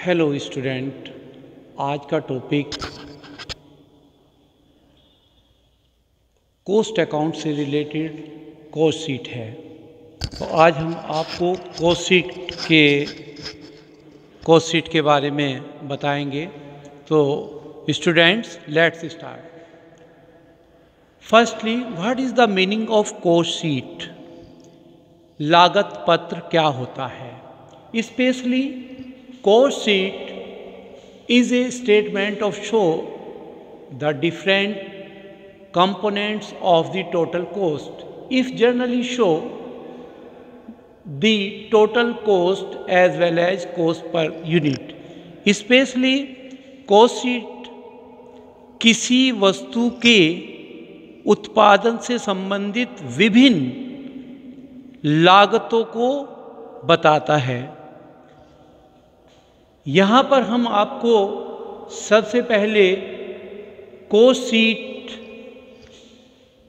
Hello student, आज का topic cost account से रिलेटेड कॉस्ट शीट है। तो आज हम आपको कॉस्ट शीट के बारे में बताएंगे। तो students, let's start. Firstly, what is the meaning of cost sheet? लागत पत्र क्या होता है? Specially cost sheet is a statement of show the different components of the total cost. If generally show the total cost as well as cost per unit. Especially cost sheet किसी वस्तु के उत्पादन से संबंधित विभिन्न लागतों को बताता है। यहाँ पर हम आपको सबसे पहले कॉस्ट शीट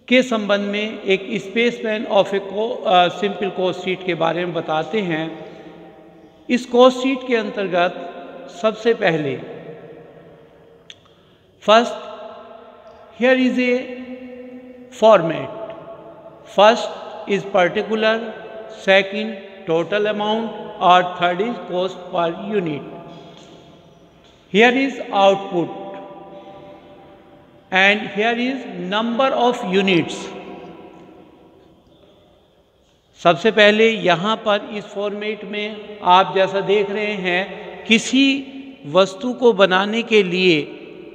के संबंध में एक spaceman of a simple cost sheet के बारे में बताते हैं। इस कॉस्ट शीट के अंतर्गत सबसे पहले first here is a format. First is particular, second total amount और third is cost per unit. Here is output and here is number of units. सबसे पहले यहाँ पर इस फॉर्मेट में आप जैसा देख रहे हैं, किसी वस्तु को बनाने के लिए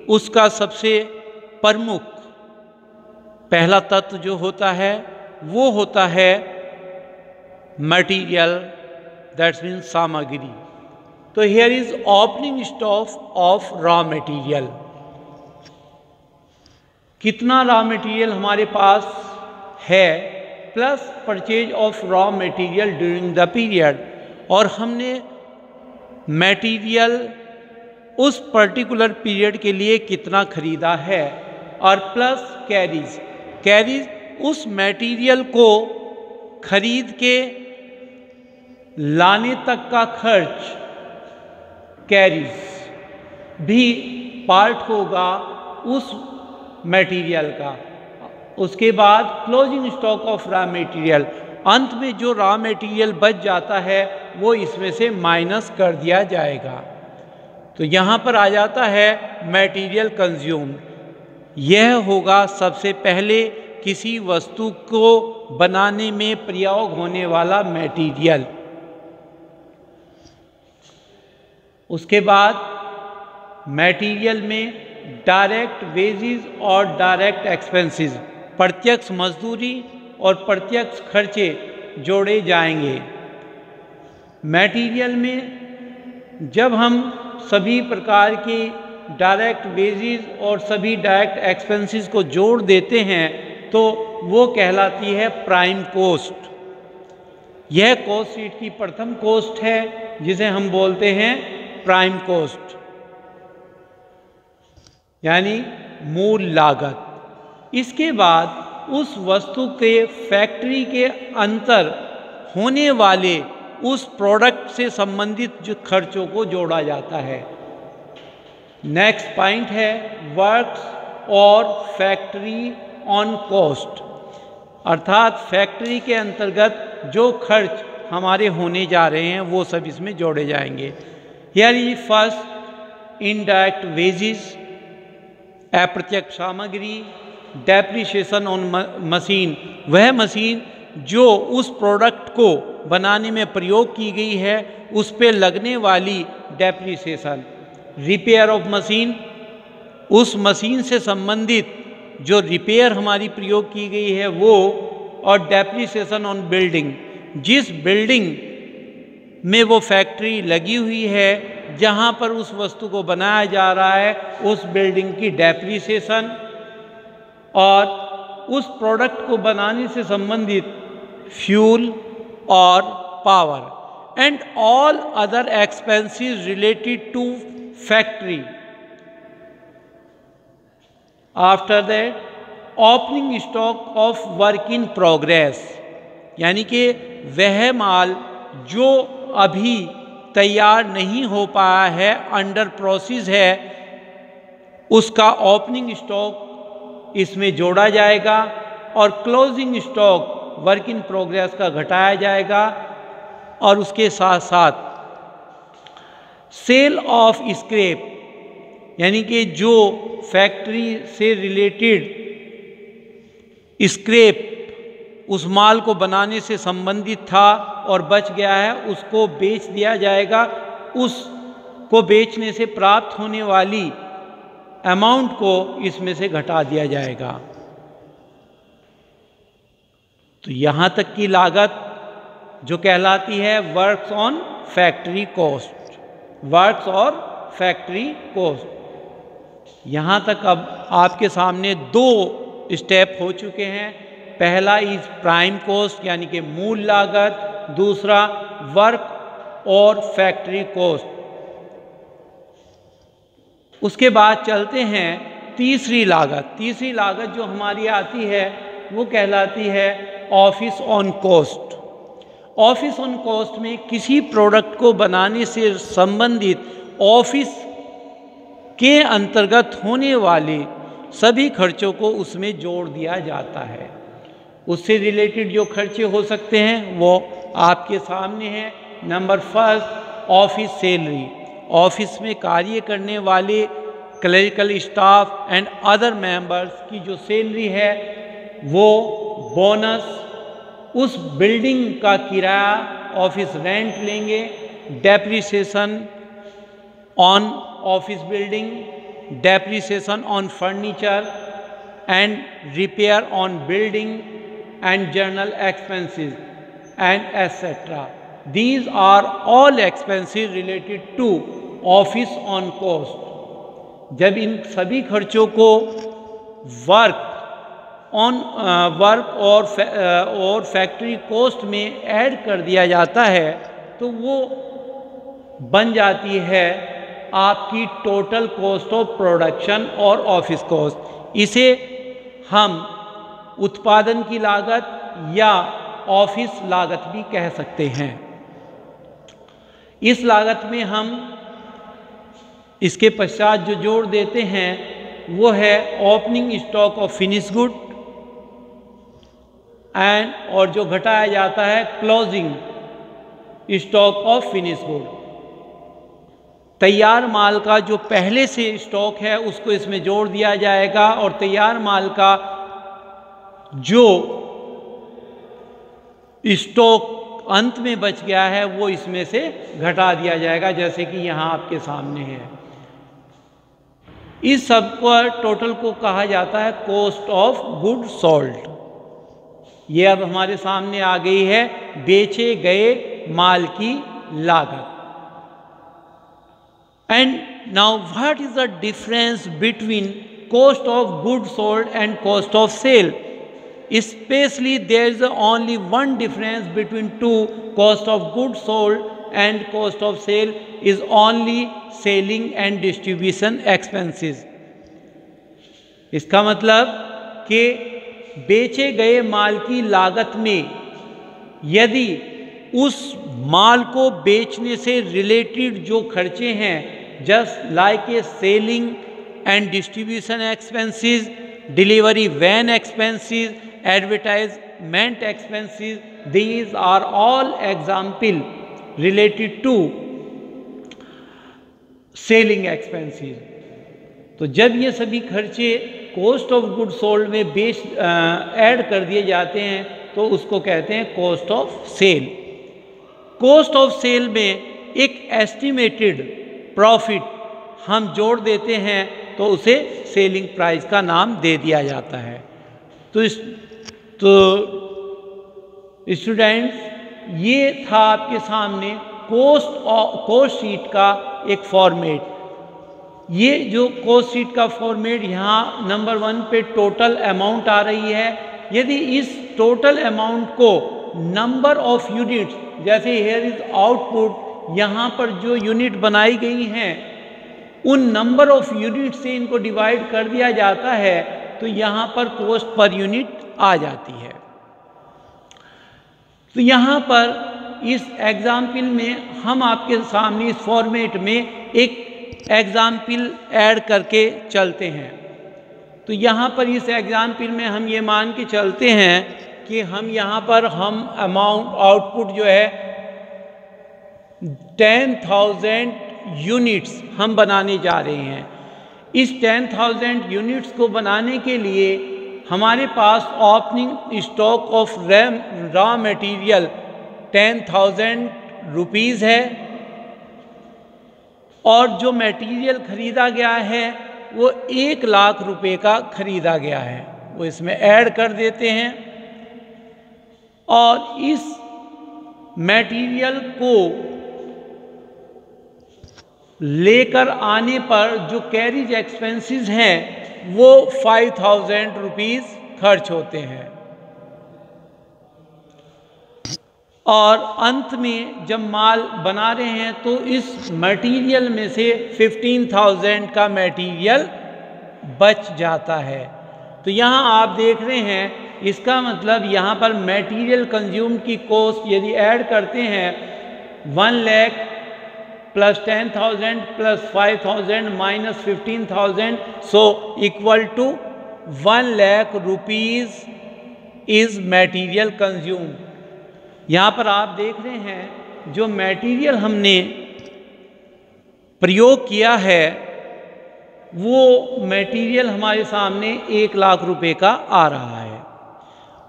उसका सबसे प्रमुख पहला तत्व जो होता है वो होता है मटेरियल, दैट्स मीन्स सामग्री। तो here is opening stock of raw material. कितना रॉ मटेरियल हमारे पास है, plus purchase of raw material during the period, और हमने मटेरियल उस पर्टिकुलर पीरियड के लिए कितना खरीदा है, और प्लस कैरीज उस मटेरियल को खरीद के लाने तक का खर्च कैरीज भी पार्ट होगा उस मटेरियल का। उसके बाद closing stock of raw material, अंत में जो रॉ मटेरियल बच जाता है वो इसमें से माइनस कर दिया जाएगा। तो यहाँ पर आ जाता है मटेरियल कंज्यूम्ड। यह होगा सबसे पहले किसी वस्तु को बनाने में प्रयोग होने वाला मटेरियल। उसके बाद मटेरियल में डायरेक्ट वेजेस और डायरेक्ट एक्सपेंसेस, प्रत्यक्ष मजदूरी और प्रत्यक्ष खर्चे जोड़े जाएंगे। मटेरियल में जब हम सभी प्रकार के डायरेक्ट वेजेस और सभी डायरेक्ट एक्सपेंसेस को जोड़ देते हैं तो वो कहलाती है प्राइम कॉस्ट। यह कॉस्ट शीट की प्रथम कॉस्ट है जिसे हम बोलते हैं प्राइम कॉस्ट, यानी मूल लागत। इसके बाद उस वस्तु के फैक्ट्री के अंतर होने वाले उस प्रोडक्ट से संबंधित जो खर्चों को जोड़ा जाता है। नेक्स्ट पॉइंट है वर्क्स और फैक्ट्री ऑन कॉस्ट, अर्थात फैक्ट्री के अंतर्गत जो खर्च हमारे होने जा रहे हैं वो सब इसमें जोड़े जाएंगे। Here is first indirect wages, अप्रत्यक्ष सामग्री, डेप्रिसिएशन ऑन मशीन, वह मशीन जो उस प्रोडक्ट को बनाने में प्रयोग की गई है उस पे लगने वाली डेप्रिसिएशन। रिपेयर ऑफ मशीन, उस मशीन से संबंधित जो रिपेयर हमारी प्रयोग की गई है वो, और डेप्रिसिएशन ऑन बिल्डिंग, जिस बिल्डिंग में वो फैक्ट्री लगी हुई है जहाँ पर उस वस्तु को बनाया जा रहा है उस बिल्डिंग की डेप्रिसिएशन, और उस प्रोडक्ट को बनाने से संबंधित फ्यूल और power, and all other expenses related to factory. After that opening stock of work in progress, यानी कि वह माल जो अभी तैयार नहीं हो पाया है, अंडर प्रोसेस है, उसका ओपनिंग स्टॉक इसमें जोड़ा जाएगा और closing stock work in progress का घटाया जाएगा। और उसके साथ साथ सेल ऑफ स्क्रैप, यानी कि जो फैक्ट्री से रिलेटेड स्क्रैप उस माल को बनाने से संबंधित था और बच गया है, उसको बेच दिया जाएगा। उसको बेचने से प्राप्त होने वाली अमाउंट को इसमें से घटा दिया जाएगा। तो यहाँ तक की लागत जो कहलाती है works on factory cost, works और फैक्ट्री कॉस्ट। यहाँ तक अब आपके सामने दो स्टेप हो चुके हैं। पहला इज प्राइम कॉस्ट यानी कि मूल लागत, दूसरा वर्क और फैक्ट्री कॉस्ट। उसके बाद चलते हैं तीसरी लागत। तीसरी लागत जो हमारी आती है वो कहलाती है office on cost. Office on cost में किसी प्रोडक्ट को बनाने से संबंधित ऑफिस के अंतर्गत होने वाले सभी खर्चों को उसमें जोड़ दिया जाता है। उससे रिलेटेड जो खर्चे हो सकते हैं वो आपके सामने हैं। Number first, office salary. Office में कार्य करने वाले clerical staff and other members की जो सैलरी है वो बोनस, उस बिल्डिंग का किराया, ऑफिस रेंट लेंगे, depreciation on office building, depreciation on furniture and repair on building and general expenses and etc. These are all expenses related to office on cost. जब इन सभी खर्चों को वर्क और फैक्ट्री कॉस्ट में add कर दिया जाता है तो वो बन जाती है आपकी टोटल कॉस्ट ऑफ प्रोडक्शन और ऑफिस कॉस्ट। इसे हम उत्पादन की लागत या ऑफिस लागत भी कह सकते हैं। इस लागत में हम इसके पश्चात जो जोड़ देते हैं वो है opening stock of finish good and, और जो घटाया जाता है closing stock of finish good. तैयार माल का जो पहले से स्टॉक है उसको इसमें जोड़ दिया जाएगा और तैयार माल का जो स्टॉक अंत में बच गया है वो इसमें से घटा दिया जाएगा, जैसे कि यहाँ आपके सामने है। इस सब को टोटल को कहा जाता है कॉस्ट ऑफ गुड सोल्ड। ये अब हमारे सामने आ गई है बेचे गए माल की लागत। And now what is the difference between cost of good sold and cost of sale? Especially there is only one difference between two, cost of goods sold and cost of sale is only selling and distribution expenses. इसका मतलब कि बेचे गए माल की लागत में यदि उस माल को बेचने से रिलेटेड जो खर्चे हैं, just like a selling and distribution expenses, delivery van expenses, advertisement expenses, these are all example related to selling expenses. तो जब ये सभी खर्चे कॉस्ट ऑफ गुड सोल्ड में ऐड कर दिए जाते हैं तो उसको कहते हैं cost of sale. Cost of sale में एक एस्टिमेटेड प्रॉफिट हम जोड़ देते हैं तो उसे सेलिंग प्राइस का नाम दे दिया जाता है। तो स्टूडेंट्स, ये था आपके सामने कॉस्ट शीट का एक फॉर्मेट। ये जो कॉस्ट शीट का फॉर्मेट यहाँ नंबर 1 पे टोटल अमाउंट आ रही है। यदि इस टोटल अमाउंट को नंबर ऑफ यूनिट्स, जैसे हेयर इज आउटपुट, यहाँ पर जो यूनिट बनाई गई हैं उन नंबर ऑफ यूनिट से इनको डिवाइड कर दिया जाता है तो यहाँ पर कॉस्ट पर यूनिट आ जाती है। तो यहाँ पर इस एग्जाम्पल में हम आपके सामने इस फॉर्मेट में एक एग्जाम्पल ऐड करके चलते हैं। तो यहाँ पर इस एग्जाम्पल में हम ये मान के चलते हैं कि हम यहाँ पर हम अमाउंट आउटपुट जो है 10,000 यूनिट्स हम बनाने जा रहे हैं। इस 10,000 यूनिट्स को बनाने के लिए हमारे पास opening stock of raw material 10,000 rupees है और जो मटेरियल खरीदा गया है वो 1 लाख रुपए का खरीदा गया है, वो इसमें ऐड कर देते हैं। और इस मटेरियल को लेकर आने पर जो कैरिज एक्सपेंसेस हैं वो 5,000 रुपीज़ खर्च होते हैं। और अंत में जब माल बना रहे हैं तो इस मटेरियल में से 15,000 का मटेरियल बच जाता है। तो यहाँ आप देख रहे हैं, इसका मतलब यहाँ पर मटेरियल कंज्यूम की कॉस्ट यदि ऐड करते हैं 1 lakh plus 10,000 plus 5,000 minus 15,000 so equal to 1 lakh rupees is material consume. यहाँ पर आप देख रहे हैं जो मटेरियल हमने प्रयोग किया है वो मटेरियल हमारे सामने 1 लाख रुपए का आ रहा है।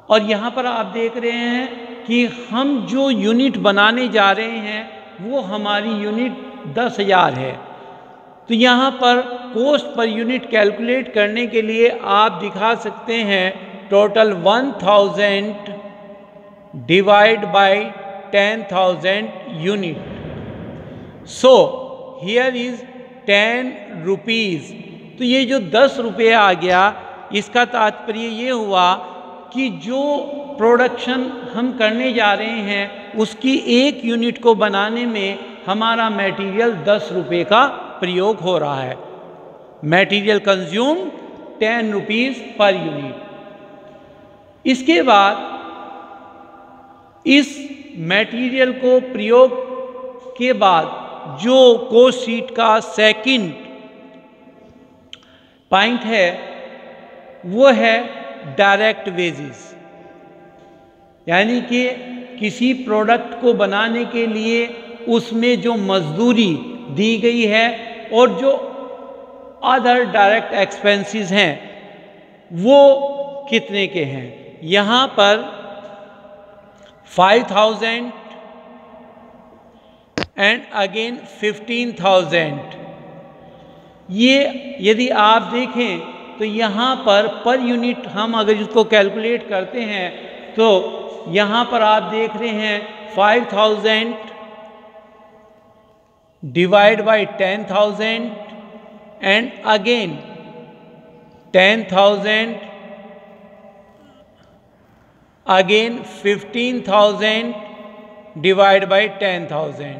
और यहाँ पर आप देख रहे हैं कि हम जो यूनिट बनाने जा रहे हैं वो हमारी यूनिट 10,000 है। तो यहाँ पर कॉस्ट पर यूनिट कैलकुलेट करने के लिए आप दिखा सकते हैं total 1,000 divide by 10,000 unit. So here is 10 rupees. तो ये जो 10 रुपये आ गया, इसका तात्पर्य ये हुआ कि जो प्रोडक्शन हम करने जा रहे हैं उसकी 1 यूनिट को बनाने में हमारा मटेरियल 10 रुपये का प्रयोग हो रहा है। Material consume 10 rupees per unit. इसके बाद इस मटेरियल को प्रयोग के बाद जो कॉस्ट शीट का सेकंड पॉइंट है वो है डायरेक्ट वेजेस, यानी कि किसी प्रोडक्ट को बनाने के लिए उसमें जो मजदूरी दी गई है और जो अदर डायरेक्ट एक्सपेंसेस हैं वो कितने के हैं। यहाँ पर 5,000 एंड अगेन 15,000। ये यदि आप देखें तो यहाँ पर यूनिट हम अगर इसको कैलकुलेट करते हैं तो यहाँ पर आप देख रहे हैं 5,000 divide by 10,000 and again 10,000 again 15,000 divide by 10,000।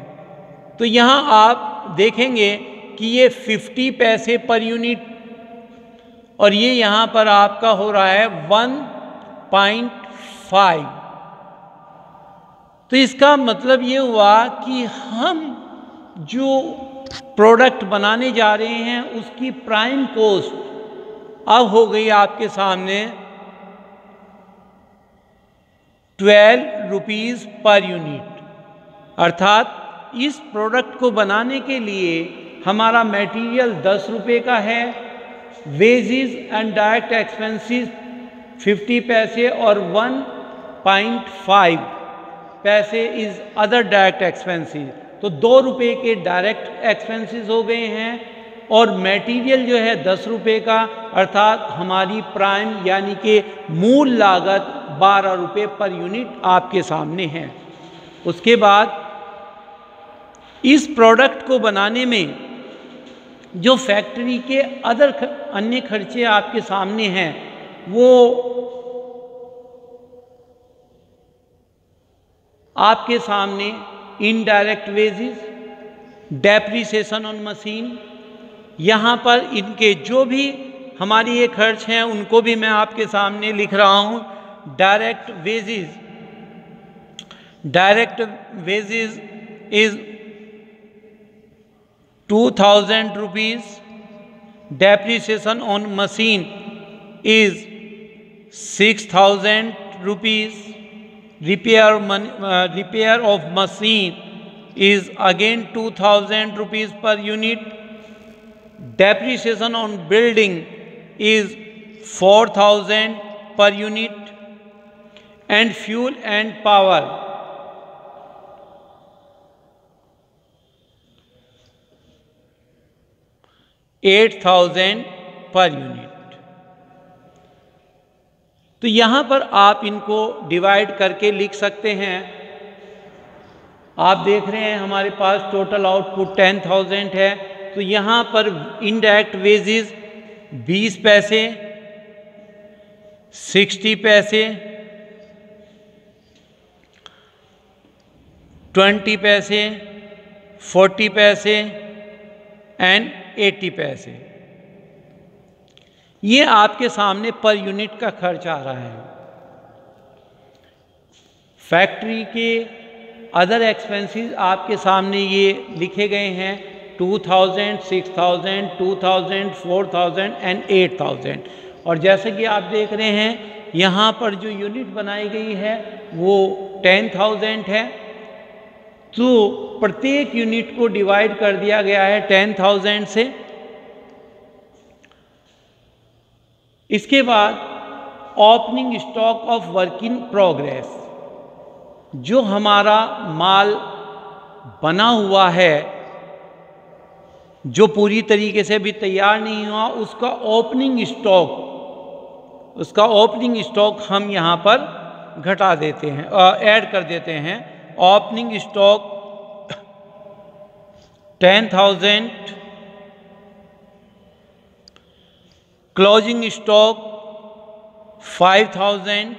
तो यहाँ आप देखेंगे कि ये 50 पैसे पर यूनिट और ये यहाँ पर आपका हो रहा है 1.5। तो इसका मतलब ये हुआ कि हम जो प्रोडक्ट बनाने जा रहे हैं उसकी प्राइम कॉस्ट अब हो गई आपके सामने 12 रुपीज़ पर यूनिट। अर्थात इस प्रोडक्ट को बनाने के लिए हमारा मटेरियल 10 रुपये का है, वेजेस एंड डायरेक्ट एक्सपेंसेस 50 पैसे और 1.5 पैसे इज अदर डायरेक्ट एक्सपेंसेस। तो 2 रुपये के डायरेक्ट एक्सपेंसेस हो गए हैं और मटेरियल जो है 10 रुपये का, अर्थात हमारी प्राइम यानी कि मूल लागत 12 रुपये पर यूनिट आपके सामने है। उसके बाद इस प्रोडक्ट को बनाने में जो फैक्ट्री के अन्य खर्चे आपके सामने हैं वो आपके सामने indirect wages, depreciation on machine, यहाँ पर इनके जो भी हमारी ये खर्च हैं उनको भी मैं आपके सामने लिख रहा हूँ। Direct wages direct wages is 2000 rupees, depreciation on machine is 6000 rupees, repair of machine is again 2000 rupees per unit, depreciation on building is 4000 per unit, and fuel and power $8,000 per unit. तो यहाँ पर आप इनको divide करके लिख सकते हैं। आप देख रहे हैं हमारे पास टोटल आउटपुट 10,000 है, तो यहाँ पर इनडायरेक्ट वेजेस 20 पैसे, 60 पैसे, 20 पैसे, 40 पैसे एंड 80 पैसे, ये आपके सामने पर यूनिट का खर्च आ रहा है। फैक्ट्री के अदर एक्सपेंसेस आपके सामने ये लिखे गए हैं 2000, 6000, 2000, 4000 एंड 8000। और जैसे कि आप देख रहे हैं यहाँ पर जो यूनिट बनाई गई है वो 10,000 है, तो प्रत्येक यूनिट को डिवाइड कर दिया गया है 10,000 से। इसके बाद opening stock of work in progress, जो हमारा माल बना हुआ है जो पूरी तरीके से अभी तैयार नहीं हुआ, उसका ओपनिंग स्टॉक हम यहाँ पर घटा देते हैं, ऐड कर देते हैं। ओपनिंग स्टॉक 10,000, क्लोजिंग स्टॉक 5,000,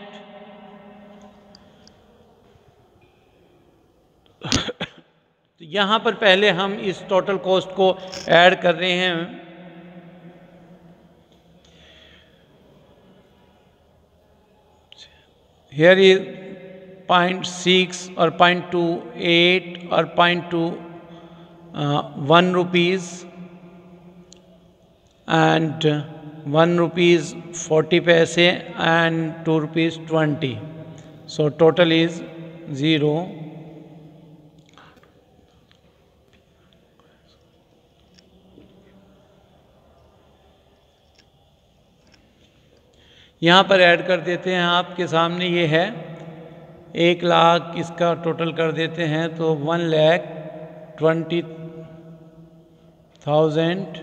तो यहाँ पर पहले हम इस टोटल कॉस्ट को ऐड कर रहे हैं। Here is 0.6 or 0.28 or 0.1 rupees and 1 rupees 40 paise and 2 rupees 20. So total is 0. यहाँ पर ऐड कर देते हैं, आपके सामने ये है 1 लाख, इसका टोटल कर देते हैं तो 1,20,000,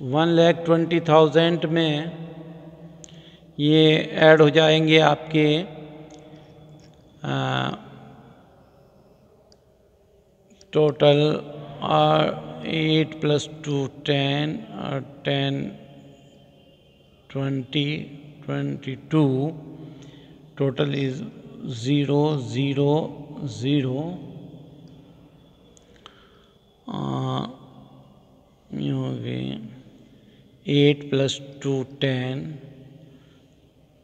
1,20,000 में ये ऐड हो जाएंगे आपके टोटल 8 + 2 10 और 10 20 22, total is 0 0 0, ये हो गए 8 + 2 10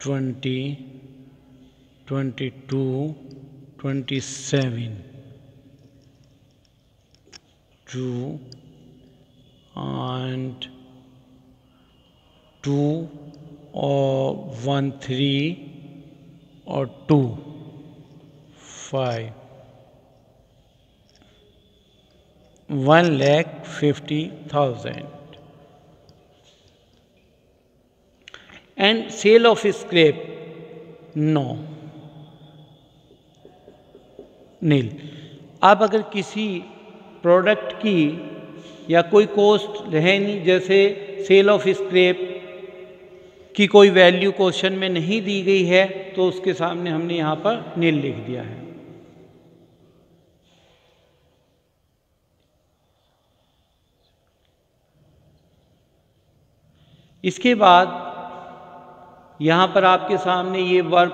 20 22 27 2 and 2 or 1 3 or 2 5, 1,50,000. And sale of scrap, no, नील। आप अगर किसी प्रोडक्ट की या कोई कॉस्ट है नहीं, जैसे सेल ऑफ स्क्रैप की कोई वैल्यू क्वेश्चन में नहीं दी गई है, तो उसके सामने हमने यहाँ पर नील लिख दिया है। इसके बाद यहाँ पर आपके सामने ये वर्क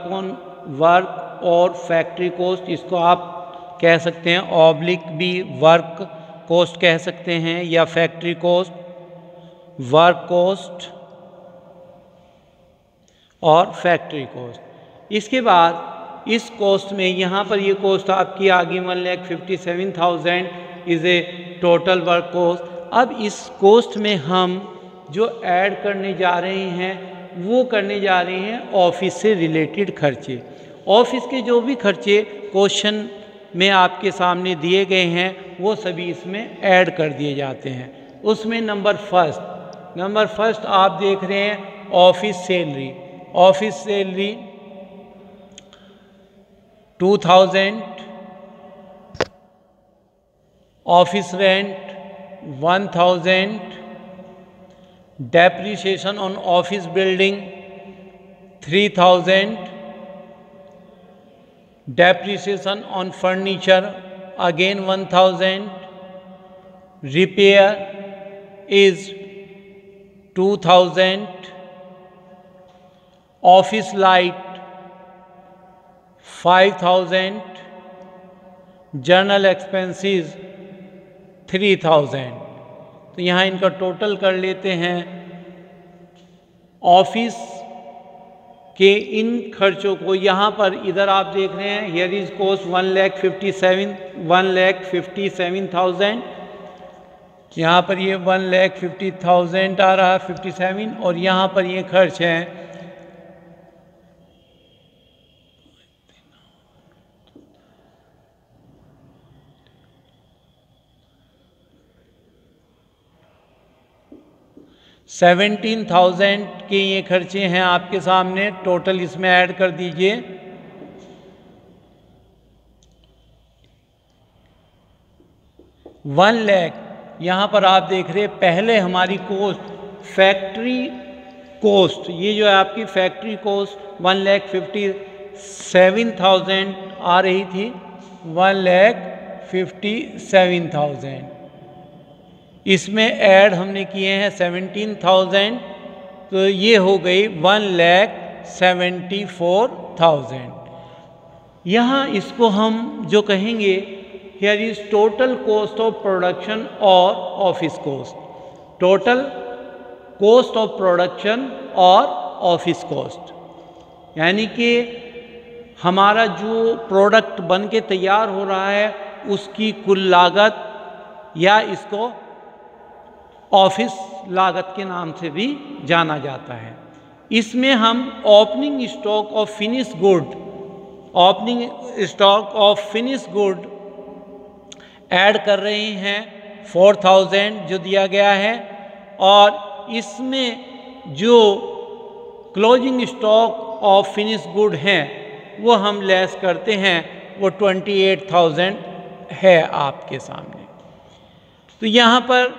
और फैक्ट्री कॉस्ट, इसको आप कह सकते हैं ऑब्लिक भी वर्क कॉस्ट कह सकते हैं या फैक्ट्री कॉस्ट, वर्क कॉस्ट और फैक्ट्री कॉस्ट। इसके बाद इस कॉस्ट में यहाँ पर ये कॉस्ट आपकी आ गई 1,57,000 is a total work cost. अब इस कॉस्ट में हम जो ऐड करने जा रहे हैं वो करने जा रहे हैं ऑफिस से रिलेटेड खर्चे। ऑफिस के जो भी खर्चे क्वेश्चन में आपके सामने दिए गए हैं वो सभी इसमें ऐड कर दिए जाते हैं। उसमें नंबर फर्स्ट आप देख रहे हैं office salary. Office salary 2000, office rent 1000, depreciation on office building 3000, depreciation on furniture again 1000, repair is 2000, office light 5000, journal expenses 3000। तो यहाँ इनका टोटल कर लेते हैं। ऑफिस के इन खर्चों को यहाँ पर इधर आप देख रहे हैं हियर इज कॉस्ट 1,57,000, यहाँ पर ये 1,50,000 आ रहा है 57, और यहाँ पर ये खर्च है 17,000 के ये खर्चे हैं आपके सामने। टोटल इसमें ऐड कर दीजिए। ₹1,00,000 यहाँ पर आप देख रहे हैं पहले हमारी कॉस्ट फैक्ट्री कॉस्ट, ये जो है आपकी फैक्ट्री कॉस्ट 1,57,000 आ रही थी, 1,57,000 इसमें ऐड हमने किए हैं 17,000, तो ये हो गई 1,74,000। यहाँ इसको हम जो कहेंगे here is total cost of production और office cost. Total cost of production और ऑफिस कॉस्ट, यानी कि हमारा जो प्रोडक्ट बन के तैयार हो रहा है उसकी कुल लागत, या इसको ऑफिस लागत के नाम से भी जाना जाता है। इसमें हम opening stock of finish good add कर रहे हैं 4,000 जो दिया गया है, और इसमें जो closing stock of finish good हैं वो हम लेस करते हैं, वो 28,000 है आपके सामने। तो यहाँ पर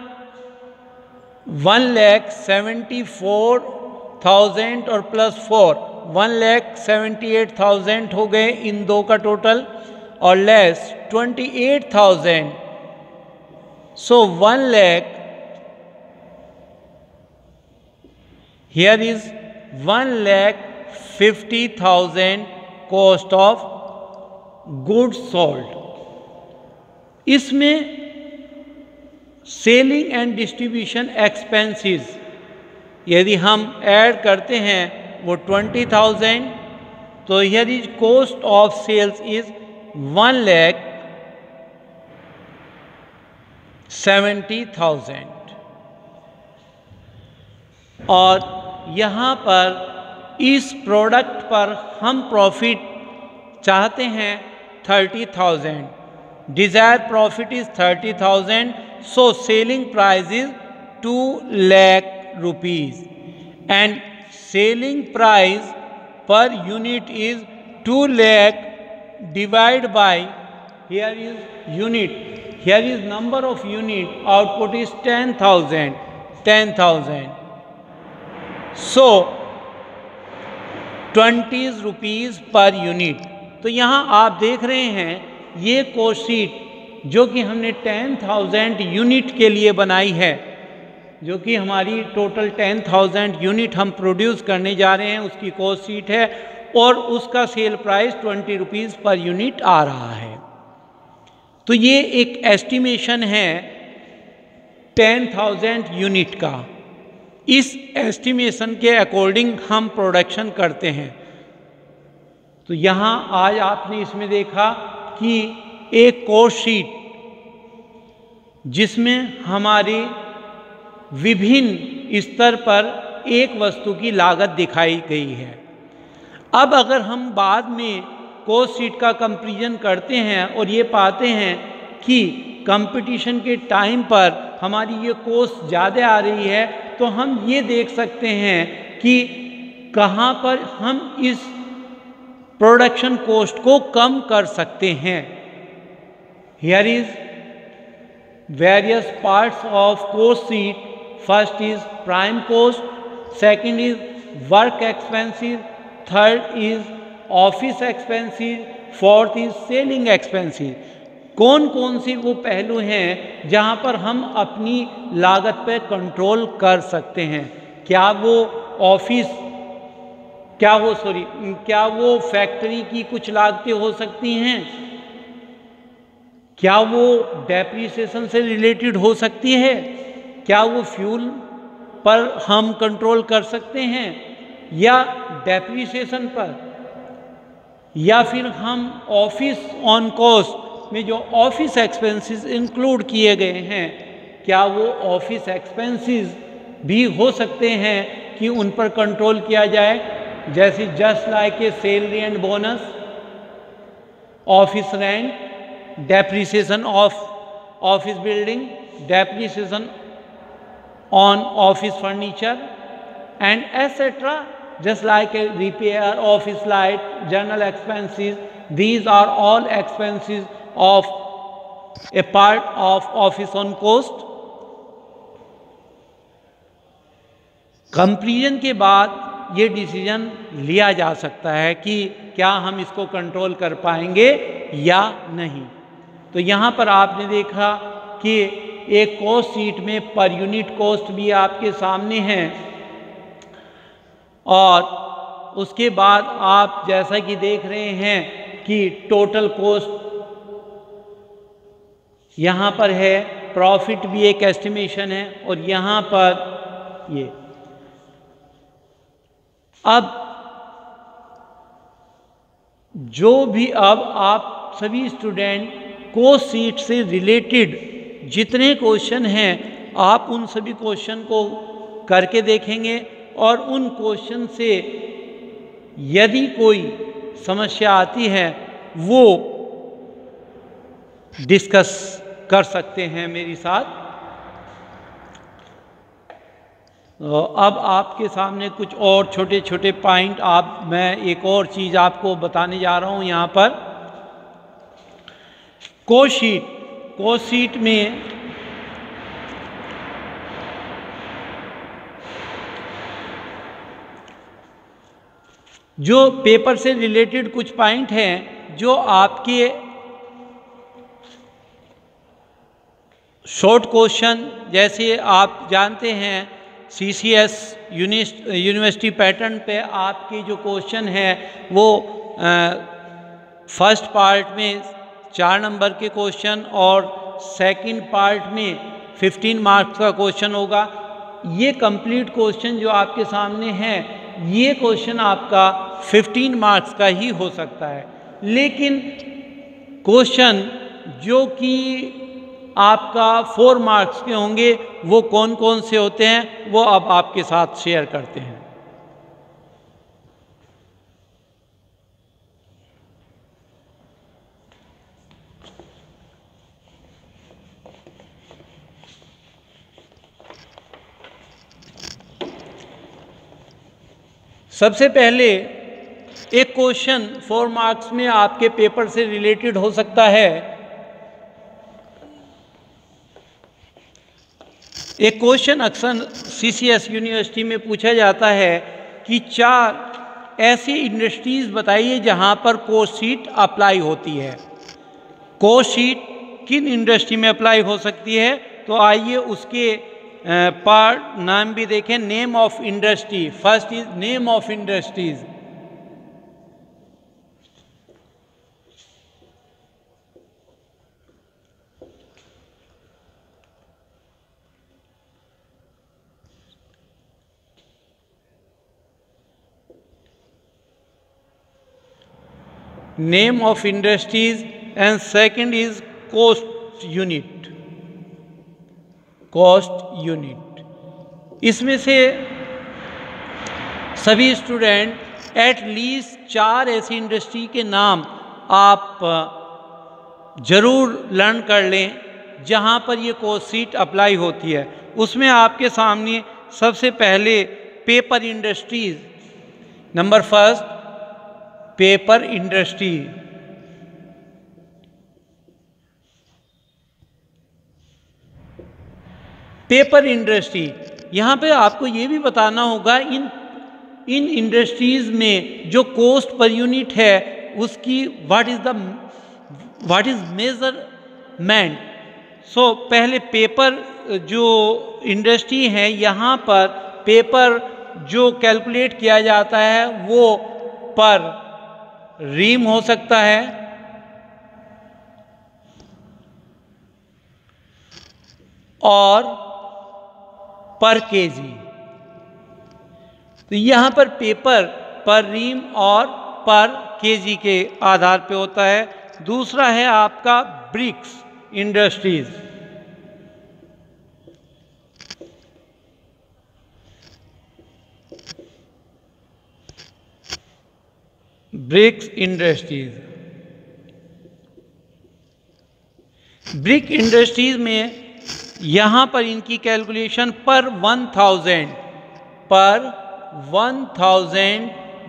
1,74,000 और प्लस 4 1,78,000 हो गए इन दो का टोटल, और less 28,000, so 1,00,000 here is 1,50,000 cost of goods sold. इसमें सेलिंग एंड डिस्ट्रीब्यूशन एक्सपेंसेस यदि हम ऐड करते हैं वो 20,000, तो here is cost of sales is 1,70,000, और यहाँ पर इस प्रोडक्ट पर हम प्रॉफिट चाहते हैं 30,000। Desired profit is 30,000, so selling price is 2,00,000 rupees, and selling price per unit is 2,00,000 divided by, here is unit, here is number of unit, output is 10,000, so 20 rupees per unit। तो यहाँ आप देख रहे हैं ये cost sheet जो कि हमने 10,000 यूनिट के लिए बनाई है, जो कि हमारी टोटल 10,000 यूनिट हम प्रोड्यूस करने जा रहे हैं उसकी कॉस्ट शीट है, और उसका sale price 20 rupees per unit आ रहा है। तो ये एक एस्टिमेशन है 10,000 यूनिट का। इस एस्टिमेशन के अकॉर्डिंग हम प्रोडक्शन करते हैं। तो तो यहाँ आज आपने इसमें देखा कि एक कोर्स शीट जिसमें हमारे विभिन्न स्तर पर एक वस्तु की लागत दिखाई गई है। अब अगर हम बाद में कोर्स शीट का कंपैरिजन करते हैं और ये पाते हैं कि कंपटीशन के टाइम पर हमारी ये कॉस्ट ज़्यादा आ रही है, तो हम ये देख सकते हैं कि कहाँ पर हम इस प्रोडक्शन कॉस्ट को कम कर सकते हैं। Here is various parts of cost sheet. First is prime cost, second is work expenses, third is office expenses, fourth is selling expenses. कौन कौन सी वो पहलू हैं जहाँ पर हम अपनी लागत पर कंट्रोल कर सकते हैं? क्या वो ऑफिस, क्या वो फैक्ट्री की कुछ लागतें हो सकती हैं? क्या वो डेप्रिसिएशन से रिलेटेड हो सकती है? क्या वो फ्यूल पर हम कंट्रोल कर सकते हैं, या डेप्रिसिएशन पर, या फिर हम ऑफिस ऑन कॉस्ट में जो ऑफिस एक्सपेंसेस इंक्लूड किए गए हैं, क्या वो ऑफिस एक्सपेंसेस भी हो सकते हैं कि उन पर कंट्रोल किया जाए? जैसे just like A salary and bonus, office rent, depreciation of office building, depreciation on office furniture and etc. Just like a repair, office light, general expenses, these are all expenses of a part of office on cost. Comparison के बाद ये decision लिया जा सकता है कि क्या हम इसको कंट्रोल कर पाएंगे या नहीं। तो यहाँ पर आपने देखा कि एक कॉस्ट शीट में पर यूनिट कॉस्ट भी आपके सामने है, और उसके बाद आप जैसा कि देख रहे हैं कि टोटल कॉस्ट यहाँ पर है, प्रॉफिट भी एक एस्टिमेशन है, और यहाँ पर ये। अब अब आप सभी स्टूडेंट कॉस्ट शीट से रिलेटेड जितने क्वेश्चन हैं, आप उन सभी क्वेश्चन को करके देखेंगे, और उन क्वेश्चन से यदि कोई समस्या आती है वो डिस्कस कर सकते हैं मेरे साथ। अब आपके सामने कुछ और छोटे छोटे पॉइंट मैं एक और चीज़ आपको बताने जा रहा हूँ। यहाँ पर कॉस्ट शीट में जो पेपर से रिलेटेड कुछ पॉइंट हैं जो आपके शॉर्ट क्वेश्चन, जैसे आप जानते हैं CCS यूनिवर्सिटी पैटर्न पे आपके जो क्वेश्चन है वो फर्स्ट पार्ट में 4 नंबर के क्वेश्चन और सेकंड पार्ट में 15 मार्क्स का क्वेश्चन होगा। ये कंप्लीट क्वेश्चन जो आपके सामने है, ये क्वेश्चन आपका 15 मार्क्स का ही हो सकता है, लेकिन क्वेश्चन जो कि आपका 4 मार्क्स के होंगे वो कौन कौन से होते हैं वो अब आपके साथ शेयर करते हैं। सबसे पहले एक क्वेश्चन 4 मार्क्स में आपके पेपर से रिलेटेड हो सकता है। एक क्वेश्चन अक्सर CCS यूनिवर्सिटी में पूछा जाता है कि 4 ऐसी इंडस्ट्रीज बताइए जहां पर कॉस्ट शीट अप्लाई होती है। कॉस्ट शीट किन इंडस्ट्री में अप्लाई हो सकती है? तो आइए उसके पार्ट नाम भी देखें। Name of industry, first is name of industries. Name of industries, and second is cost unit. Cost unit, इसमें से सभी स्टूडेंट एट लीस्ट 4 ऐसी इंडस्ट्री के नाम आप जरूर लर्न कर लें जहां पर ये कॉस्ट शीट अप्लाई होती है। उसमें आपके सामने सबसे पहले paper industries, number first paper industry. Paper industry, यहाँ पे आपको ये भी बताना होगा इन इंडस्ट्रीज में जो कॉस्ट पर यूनिट है उसकी व्हाट इज मेजरमेंट। सो पहले पेपर जो इंडस्ट्री है यहाँ पर पेपर जो कैलकुलेट किया जाता है वो पर रीम हो सकता है और पर केजी। तो यहाँ पर पेपर पर रीम और पर केजी के आधार पे होता है। दूसरा है आपका Bricks Industries. Bricks Industries, Brick Industries में यहाँ पर इनकी कैलकुलेशन पर 1000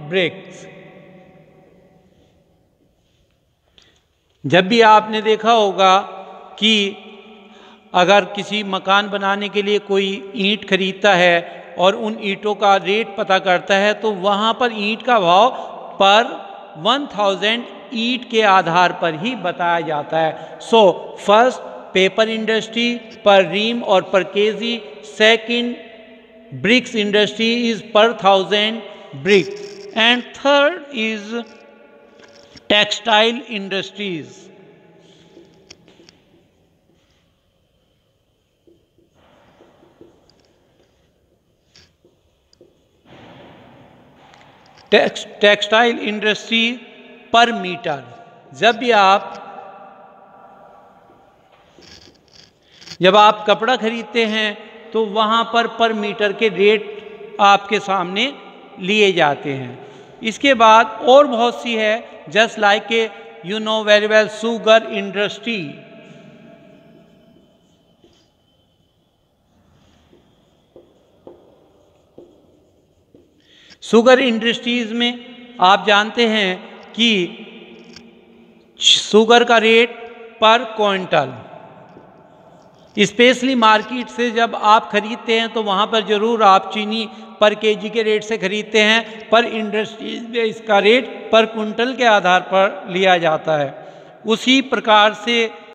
ब्रिक्स। जब भी आपने देखा होगा कि अगर किसी मकान बनाने के लिए कोई ईंट खरीदता है और उन ईंटों का रेट पता करता है तो वहाँ पर ईंट का भाव पर 1000 ईंट के आधार पर ही बताया जाता है। सो फर्स्ट पेपर इंडस्ट्री पर रीम और per KG, second bricks industry is per 1000 brick, and third is textile industries. Textile industry per meter. जब आप कपड़ा खरीदते हैं तो वहाँ पर मीटर के रेट आपके सामने लिए जाते हैं। इसके बाद और बहुत सी है, just like A you know very well sugar industry. Sugar industries में आप जानते हैं कि शुगर का रेट पर क्विंटल, स्पेशली मार्केट से जब आप खरीदते हैं तो वहाँ पर ज़रूर आप चीनी पर केजी के रेट से खरीदते हैं, पर इंडस्ट्रीज में इसका रेट पर कुंटल के आधार पर लिया जाता है। उसी प्रकार से